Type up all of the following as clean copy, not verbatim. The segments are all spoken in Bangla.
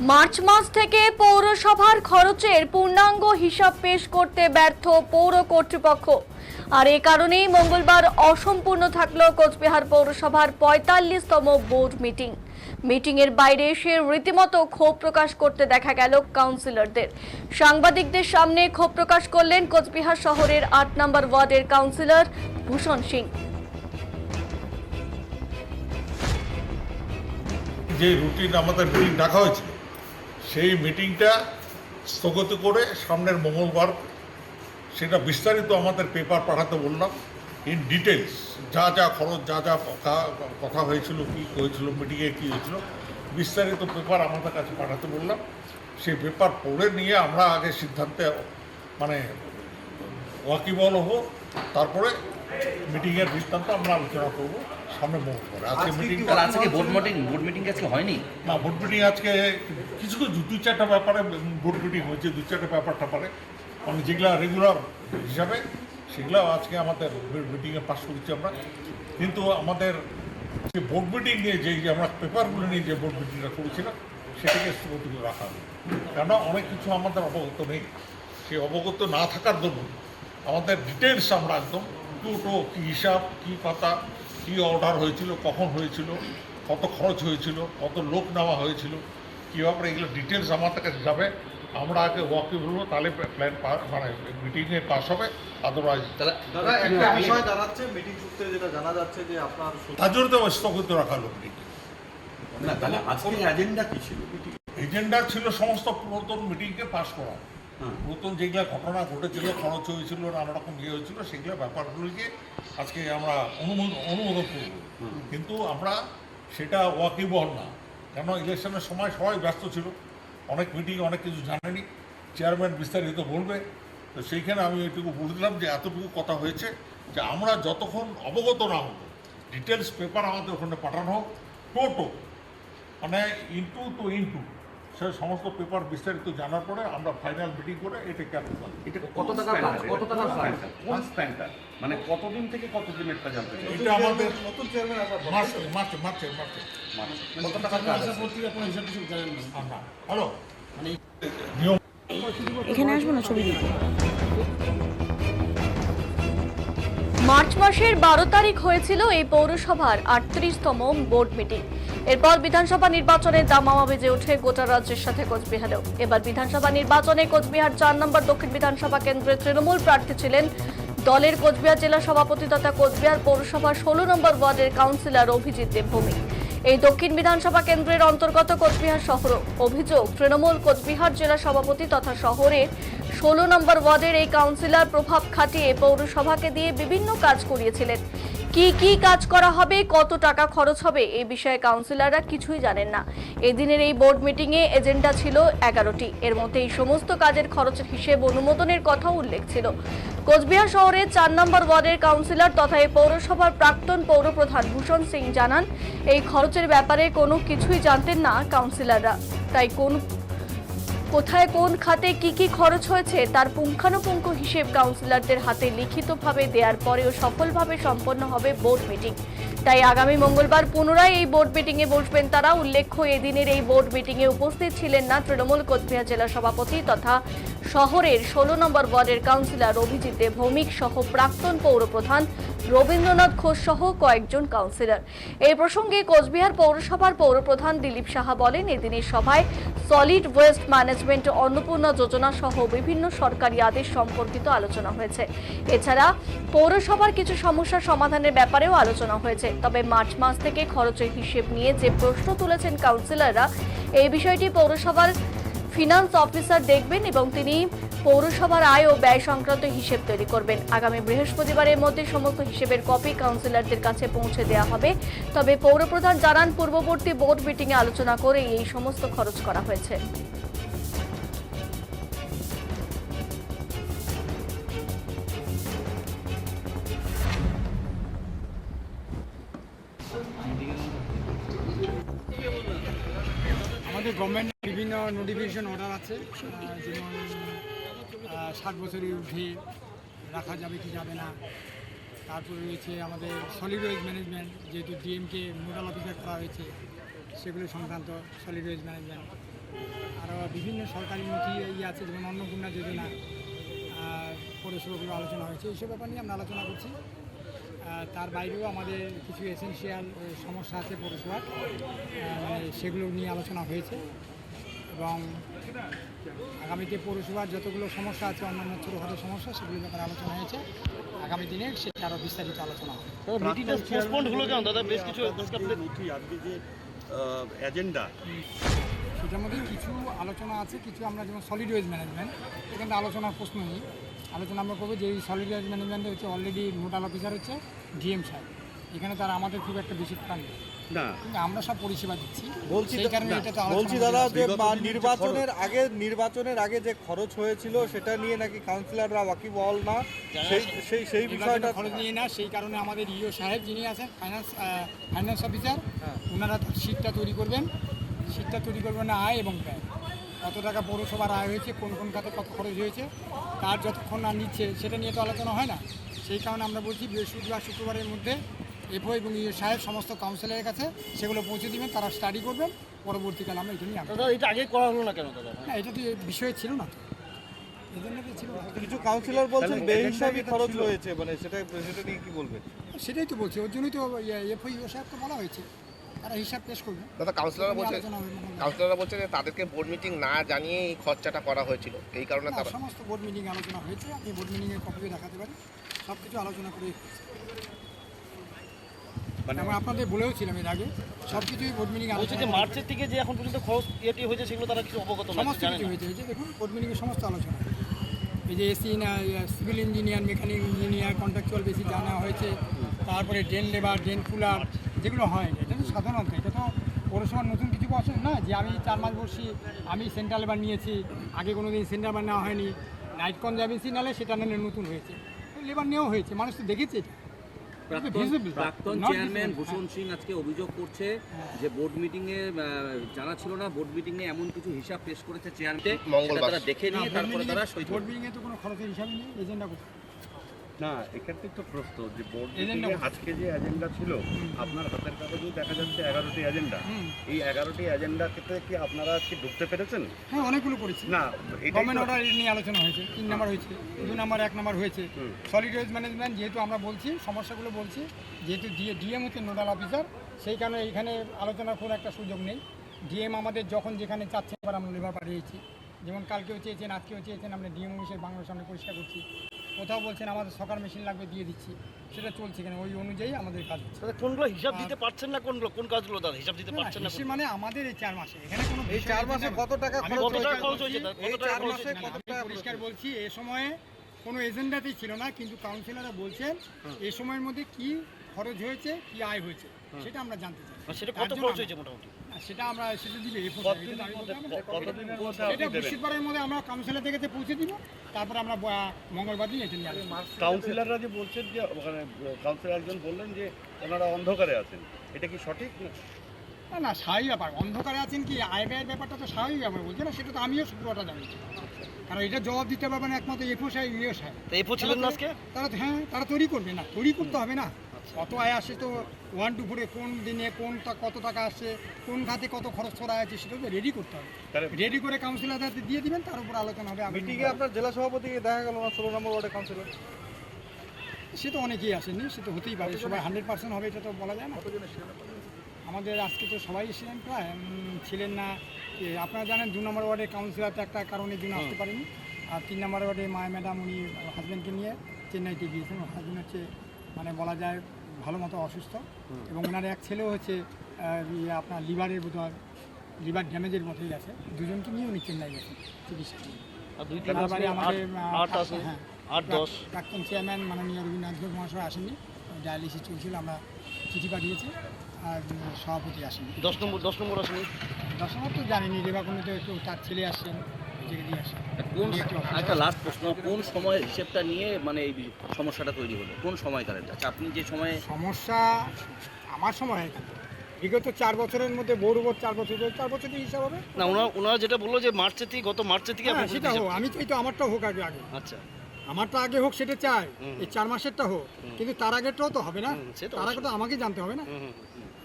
মার্চ মাস থেকে পৌরসভার খরচের পূর্ণাঙ্গ হিসাব পেশ করতে ব্যর্থ পৌর কর্তৃপক্ষ। আর এই কারণেই মঙ্গলবার অসম্পূর্ণ থাকলো কোচবিহার পৌরসভার ৪৫তম বোর্ড মিটিং এর বাইরে এসে রীতিমতো ক্ষোভ প্রকাশ করতে দেখা গেল কাউন্সিলরদের। সাংবাদিকদের সামনে ক্ষোভ প্রকাশ করলেন কোচবিহার শহরের ৮ নম্বর ওয়ার্ডের কাউন্সিলর ভূষণ সিং। যে রুটিন আমাদের মিটিং ডাকা হয়েছিল সেই মিটিংটা স্থগিত করে সামনের মঙ্গলবার সেটা বিস্তারিত আমাদের পেপার পাঠাতে বললাম। ইন ডিটেলস যা যা খরচ, যা যা কথা হয়েছিল, কী হয়েছিল, মিটিংয়ে কী হয়েছিল, বিস্তারিত পেপার আমাদের কাছে পাঠাতে বললাম। সেই পেপার পড়ে নিয়ে আমরা আগে সিদ্ধান্তে ওয়াকিবল হব, তারপরে মিটিংয়ের বৃত্তান্ত আমরা আলোচনা করব সামনে মঙ্গলবার। আজকে বোর্ড মিটিং আজকে হয়নি না, বোর্ড মিটিং আজকে কিছু দুই চারটা ব্যাপারে বোর্ড মিটিং হয়েছে, দুই চারটা ব্যাপারটা পারে যেগুলা রেগুলার হিসাবে সেগুলো আজকে আমাদের মিটিংয়ে পাস করেছি আমরা। কিন্তু আমাদের যে বোর্ড মিটিং নিয়ে যে আমরা পেপারগুলো নিয়ে যে বোর্ড মিটিংটা করেছিলাম সেটাকে স্থগিত করে রাখা হবে, কেননা অনেক কিছু আমাদের অবগত নেই। সেই অবগত না থাকার জন্য আমাদের ডিটেলস আমরা একদম টুটো কী হিসাব, কী পাতা, কী অর্ডার হয়েছিল, কখন হয়েছিল, কত খরচ হয়েছিল, কত লোক নেওয়া হয়েছিল, কীভাবে এগুলো ডিটেলস আমাদের কাছে যাবে। আমরা আগে ওয়াকিব হবো, তাহলে প্ল্যান মিটিংয়ে পাস হবে। আদারওয়াইজ একটা বিষয় দাঁড়াচ্ছে মিটিং সূত্রে যেটা জানা যাচ্ছে যে আপনার তার জন্য তো স্থগিত রাখা হলো মিটিং। না, তাহলে আজকে এজেন্ডা কি ছিল? এজেন্ডা ছিল সমস্ত পুরাতন মিটিংকে পাস করা, পুরাতন যেগুলো ঘটনা ঘটেছিল, খরচ হয়েছিল, নানা রকম ইয়ে হয়েছিল, সেগুলো ব্যাপারগুলিকে আজকে আমরা অনুমোদন করব। কিন্তু আমরা সেটা ওয়াকিবহল না, কেন ইলেকশনের সময় সবাই ব্যস্ত ছিল, অনেক মিটিং, অনেক কিছু জানেনি, চেয়ারম্যান বিস্তারিত বলবে। তো সেইখানে আমি এইটুকু বুঝলাম যে এতটুকু কথা হয়েছে যে আমরা যতক্ষণ অবগত না হবো, ডিটেলস পেপার আমাদের ওখানে পাঠানো হোক, টোটো ইনটু সে সমস্ত পেপার বিস্তারিত জানার পরে আমরা ফাইনাল মিটিং করে এটাকে এটা কত টাকা কোন স্প্যানটা, মানে কতদিন থেকে কতদিন একটা জানতে চাই? এটা আমাদের নতুন চেয়ারম্যান আসার পর মার্চে কত টাকা হ্যালো এখানে আসবো না ছবি দিতে। মার্চ মাসের 12 তারিখ হয়েছিল এই পৌরসভার 38তম বোর্ড মিটিং। এরপর বিধানসভা নির্বাচনে দামামা বেজে ওঠে গোটা রাজ্যের সাথে কোচবিহারেও। এবার বিধানসভা নির্বাচনে কোচবিহার 4 নম্বর দক্ষিণ বিধানসভা কেন্দ্রের তৃণমূল প্রার্থী ছিলেন দলের কোচবিহার জেলা সভাপতি তথা কোচবিহার পৌরসভার 16 নম্বর ওয়ার্ডের কাউন্সিলর অভিজিৎ দেবভৌমিক। এই দক্ষিণ বিধানসভা কেন্দ্রের অন্তর্গত কোচবিহার শহর। অভিযোগ, তৃণমূল কোচবিহার জেলা সভাপতি তথা শহরের 16 নম্বর ওয়ার্ডের এই কাউন্সিলর প্রভাব খাটিয়ে পৌরসভাকে দিয়ে বিভিন্ন কাজ করিয়েছিলেন। কি কাজ করা হবে, কত টাকা খরচ হবে, এই বিষয়ে কাউন্সিলররা কিছুই জানেন না। এদিনের এই বোর্ড মিটিংয়ে এজেন্ডা ছিল 11টি। এর মধ্যে এই সমস্ত কাজের খরচের হিসেব অনুমোদনের কথা উল্লেখ ছিল। কোচবিহার শহরের 4 নম্বর ওয়ার্ডের কাউন্সিলর তথা এই পৌরসভার প্রাক্তন পৌরপ্রধান ভূষণ সিং জানান, এই খরচের ব্যাপারে কোনো কিছুই জানতেন না কাউন্সিলররা। তাই কোথায় কোন খাতে কি খরচ হয়েছে তার পুঙ্খানুপুঙ্খ হিসেব কাউন্সিলরদের হাতে লিখিতভাবে দেওয়ার পরেও সফলভাবে সম্পন্ন হবে বোর্ড মিটিং। তাই আগামী মঙ্গলবার পুনরায় এই বোর্ড মিটিংয়ে বসবেন তারা। উল্লেখ্য, এদিনের এই বোর্ড মিটিংয়ে উপস্থিত ছিলেন না তৃণমূল কোচবিহার জেলা সভাপতি তথা শহরের 16 নম্বর ওয়ার্ডের কাউন্সিলর অভিজিৎ দেবভৌমিক সহ প্রাক্তন পৌরপ্রধান রবীন্দ্রনাথ ঘোষ সহ কয়েকজন কাউন্সিলর। এই প্রসঙ্গে কোচবিহার পৌরসভার পৌরপ্রধান দিলীপ সাহা বলেন, এদিনের সভায় সলিড ওয়েস্ট ম্যানেজমেন্ট, অন্নপূর্ণা যোজনা সহ বিভিন্ন সরকারি আদেশ সম্পর্কিত আলোচনা হয়েছে। এছাড়া পৌরসভার কিছু সমস্যার সমাধানের ব্যাপারেও আলোচনা হয়েছে। তবে মার্চ মাস থেকে খরচের হিসেব নিয়ে যে প্রশ্ন তুলেছেন কাউন্সিলররা, এই বিষয়টি পৌরসভার ফিনান্স অফিসার দেখবেন এবং তিনি পৌরসভার আয় ও ব্যয় সংক্রান্ত হিসেব তৈরি করবেন। আগামী বৃহস্পতিবারের মধ্যে সমস্ত হিসেবের কপি কাউন্সিলরদের কাছে পৌঁছে দেওয়া হবে। তবে পৌরপ্রধান জানান, পূর্ববর্তী বোর্ড মিটিংয়ে আলোচনা করে এই সমস্ত খরচ করা হয়েছে। আমাদের গভর্নমেন্টের বিভিন্ন নোটিফিকেশন অর্ডার আছে, যেমন 60 বছরের ঊর্ধ্বে রাখা যাবে কি যাবে না। তারপরে রয়েছে আমাদের সলিড ওয়েস্ট ম্যানেজমেন্ট, যেহেতু ডিএমকে নোডাল অফিসার করা হয়েছে, সেগুলো সংক্রান্ত সলিড ওয়েস্ট ম্যানেজমেন্ট। আরও বিভিন্ন সরকারি নথি আছে, যেমন অন্নপূর্ণা যোজনা, পৌরসভাগুলো আলোচনা হয়েছে, এইসব ব্যাপার নিয়ে আমরা আলোচনা করছি। তার বাইরেও আমাদের কিছু এসেনশিয়াল সমস্যা আছে পৌরসভার, মানে সেগুলো নিয়ে আলোচনা হয়েছে। এবং আগামীতে পৌরসভার যতগুলো সমস্যা আছে, অন্যান্য ছোটোখাটো সমস্যা, সেগুলোর ব্যাপারে আলোচনা হয়েছে। আগামী দিনে সেটা আরও বিস্তারিত আলোচনা হবে। মিটিংটা পোস্টপন্ড হলো কেন দাদা? বেশ কিছু নথি আজকে যে এজেন্ডা, সেটার মধ্যে কিছু আলোচনা আছে, কিছু আমরা যেমন সলিড ওয়েস্ট ম্যানেজমেন্ট, এখানে আলোচনার প্রশ্ন নেই। আলোচনা আমরা করবো যে এই সলিড ওয়েস্ট ম্যানেজমেন্টে হচ্ছে অলরেডি নোডাল অফিসার হচ্ছে ডিএম সাহেব, এখানে তার আমাদের খুব একটা বেশি প্ল্যান নেই, না কিন্তু আমরা সব পরিষেবা দিচ্ছি। বলছি সেই কারণে এটা তো বলছি আলোচনা দাদা হয়ে যে যাবে। নির্বাচনের আগে যে খরচ হয়েছিল সেটা নিয়ে নাকি কাউন্সিলররা ওয়াকিবহাল না, সেই বিষয়টা নির্বাচনের খরচ নিয়ে না, সেই কারণে আমাদের ইও সাহেব যিনি আছেন ফাইন্যান্স অফিসার, ওনারা সিটটা তৈরি করবেন না আয় এবং ব্যয়, কত টাকা পৌরসভার আয় হয়েছে, কোন কোন খাতে কত খরচ হয়েছে, তার যতক্ষণ না নিচ্ছে সেটা নিয়ে তো আলোচনা হয় না। সেই কারণে আমরা বলছি বৃহস্পতিবার শুক্রবারের মধ্যে এফও এবং ইও সাহেব সমস্ত কাউন্সিলরের কাছে সেগুলো পৌঁছে দিবেন, তারা স্টাডি করবেন, পরবর্তীকালে আমরা এটা নিয়ে দাদা এটা আগে করা হলো না কেন দাদা? না, এটা তো বিষয় ছিল না, এই জন্য তো ছিল না। কিছু কাউন্সিলর বলছেন বেহিসাবি খরচ হয়েছে, মানে সেটা নিয়ে কি বলবেন? সেটাই তো বলছি, ওর জন্যই তো এফও ইও সাহেব তো বলা হয়েছে, তারা হিসাব পেশ করবে। দাদা কাউন্সিলররা বলছে আলোচনা হবে মোটামুটি। কাউন্সিলররা বলছে যে তাদেরকে বোর্ড মিটিং না জানিয়ে এই খরচাটা করা হয়েছিল, এই কারণে না, তারা সমস্ত বোর্ড মিটিং আলোচনা হয়েছে, আপনি বোর্ড মিটিংয়ের কপিও দেখাতে পারেন, সব কিছু আলোচনা করে মানে আমরা আপনাদের বলেও ছিলাম এর আগে, সব কিছুই বোর্ড মিটিং বলছে যে মার্চের থেকে যে এখন পর্যন্ত খরচ ইয়েটি হয়েছে সেগুলো তারা কিছু অবগত না, সমস্ত জানে কিছু না। হয়েছে। এই যে দেখুন বোর্ড মিটিংয়ে সমস্ত আলোচনা, এই যে এসি না civil engineer, mechanic engineer, contractual বেশি জানা হয়েছে, তারপরে ড্রেন লেবার, ড্রেন কুলার, যেগুলো হয় এটা তো সাধারণত, এটা তো পৌরসভার নতুন কিছু বছর না যে আমি 4 মাস বসছি, আমি সেন্ট্রাল লেবার নিয়েছি, আগে কোনো দিন সেন্ট্রাল লেবার নেওয়া হয়নি, নাইট কনজারভেন্সি নালে সেটা নালে নতুন হয়েছে, লেবার নেওয়া হয়েছে, মানুষ তো দেখেছে এটা visible, প্রাক্তন not চেয়ারম্যান visible। ভূষণ সিং আজকে অভিযোগ করছে যে বোর্ড মিটিংয়ে জানা ছিল না, বোর্ড মিটিংয়ে এমন কিছু হিসাব পেশ করেছে চেয়ারম্যান, মঙ্গলবার। তারা দেখে নিয়ে তারপরে তারা সই বোর্ড মিটিংয়ে তো কোনো খরচের হিসাবই নেই, এজেন্ডা কোথায়? না, এক্ষেত্রে তো প্রশ্ন যে বোর্ড এজেন্ডা মিটিংয়ে আজকে যে এজেন্ডা ছিল, আপনার হাতের কাগজেও দেখা যাচ্ছে 11টি এজেন্ডা। এই 11টি এজেন্ডা ক্ষেত্রে কি আপনারা আজকে ঢুকতে পেরেছেন? হ্যাঁ, অনেকগুলো করেছি। না, এটাই গভর্নমেন্ট তো- অর্ডার নিয়ে আলোচনা হয়েছে, 3 নাম্বার হয়েছে, 2 নাম্বার 1 নাম্বার হয়েছে। সলিড ওয়েস্ট ম্যানেজমেন্ট যেহেতু আমরা বলছি সমস্যাগুলো বলছি, যেহেতু ডিএম হচ্ছে নোডাল অফিসার, সেই কারণে এখানে আলোচনার কোনো একটা সুযোগ নেই। ডিএম আমাদের যখন যেখানে চাচ্ছে এবার আমরা লেবার পাঠিয়েছি, যেমন কালকেও চেয়েছেন, আজকেও চেয়েছেন, আমরা ডিএম অফিসের বাংলার সামনে পরিষ্কার করছি, কোথাও বলছেন আমাদের সকার মেশিন লাগবে, দিয়ে দিচ্ছি, সেটা চলছে এখানে, ওই অনুযায়ী আমাদের কাজ হচ্ছে। দাদা কোনগুলো হিসাব দিতে পারছেন না, কোন কাজগুলো দাদা হিসাব দিতে না, পারছেন না? হিসেব মানে আমাদের এই 4 মাসে, এখানে কোনো এই 4 মাসে কত টাকা আমি খরচ কত টাকা হয়েছে? খরচ হয়েছে? এই কত টাকা 4 খরচ মাসে হয়েছে? কত আমি টাকা পরিষ্কার বলছি, এ সময়ে কোনো এজেন্ডাতেই ছিল না, কিন্তু কাউন্সিলররা বলছেন এই সময়ের মধ্যে কি খরচ হয়েছে, কি আয় হয়েছে, সেটা আমরা জানতে চাই। আর সেটা তার কত জন্য খরচ আমরা- হয়েছে মোটামুটি? সেটা আমরা সেটা দিবে এফও কতদিনের মধ্যে এটা আপনি দেবেন? বৃহস্পতিবারের মধ্যে আমরা কাউন্সিলর থেকে পৌঁছে দিব, তারপরে আমরা মঙ্গলবার দিন এটা নিয়ে আলোচনা করব। কাউন্সিলররা যে বলছেন যে ওখানে কাউন্সিলর একজন বললেন যে ওনারা অন্ধকারে আছেন, এটা কি সঠিক না? না, স্বাভাবিক ব্যাপার, অন্ধকারে আছেন কি আয় ব্যয়ের ব্যাপারটা তো স্বাভাবিক ব্যাপার বলছে না, সেটা তো আমিও শুক্রবারটা জানিয়েছি, কারণ এটা জবাব দিতে পারবেন একমাত্র এফও সাহেব, ইও সাহেব। তো এফও ছিলেন না আজকে? তারা হ্যাঁ, তারা তৈরি করবে না, তৈরি করতে হবে না, কত আয় আসে তো 1 to 4 কোন দিনে কত টাকা আসছে, কোন খাতে কত খরচ করা আছে, সেটা তো রেডি করতে হবে, তাহলে- রেডি করে কাউন্সিলর হাতে দিয়ে দিবেন, তার উপর আলোচনা হবে। মিটিংয়ে আপনার জেলা সভাপতিকে দেখা গেল না, 16 নম্বর ওয়ার্ডের কাউন্সিলর। সে তো অনেকেই আসেনি, সে তো হতেই পারে, সবাই 100% হবে এটা তো বলা যায় না। আমাদের আজকে তো সবাই এসেছিলেন প্রায়, ছিলেন না আপনারা জানেন 2 নম্বর ওয়ার্ডের কাউন্সিলর তো একটা কারণের জন্য আসতে পারেনি, আর 3 নম্বর ওয়ার্ডে মায়া ম্যাডাম উনি হাজব্যান্ডকে নিয়ে চেন্নাইতে গিয়েছেন, হাজব্যান্ড হচ্ছে মানে বলা যায় ভালো মতো অসুস্থ, এবং ওনার এক ছেলেও হচ্ছে আপনার লিভারের বোধহয় লিভার ড্যামেজের মতোই আছে, দুজনকে নিয়ে উনি চেন্নাই গেছেন চিকিৎসা নিয়ে। আর 2 তার বাড়ি আমাদের আট আছে, হ্যাঁ, 8-10 প্রাক্তন চেয়ারম্যান মাননীয় রবীন্দ্রনাথ ঘোষ মহাশয় আসেননি, ডায়ালিসিস চলছিল, আমরা চিঠি পাঠিয়েছি, আর সভাপতি আসেনি। 10 নম্বর আসেনি? 10 নম্বর তো জানিনি, রেবাকুণ্ডিতে একটু তার ছেলে আসছেন, জেগে দিয়ে আসেন। কোন একটা লাস্ট প্রশ্ন, কোন সময়ের হিসেবটা নিয়ে মানে এই সমস্যাটা তৈরি হলো, কোন সময়কালের? আচ্ছা, আপনি যে সময়ে সমস্যা আমার সময় হয়, বিগত 4 বছরের মধ্যে বড় 4 বছরের হিসাব হবে। না, ওনারা যেটা বললো যে গত মার্চের থেকে হ্যাঁ, আপনি সেটা হোক, আমি চাই তো আমারটাও হোক আগে, আচ্ছা, আমারটা আগে হোক, সেটা চাই, এই 4 মাসেরটা হোক, কিন্তু তার আগেরটাও তো হবে না, সে তো তার আগে তো আমাকে জানতে হবে না।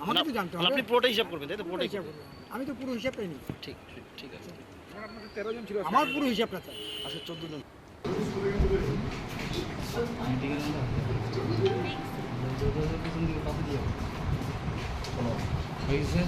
আমাকে তো জানতে হবে। আপনি পুরোটা হিসাব করবেন তাই তো? পুরোটা হিসাব করবো। আমি তো পুরো হিসাবটাই নিই, ঠিক ঠিক আছে। আমার পুরো হিসাবটা চাই। আসলে 14 জন হয়েছে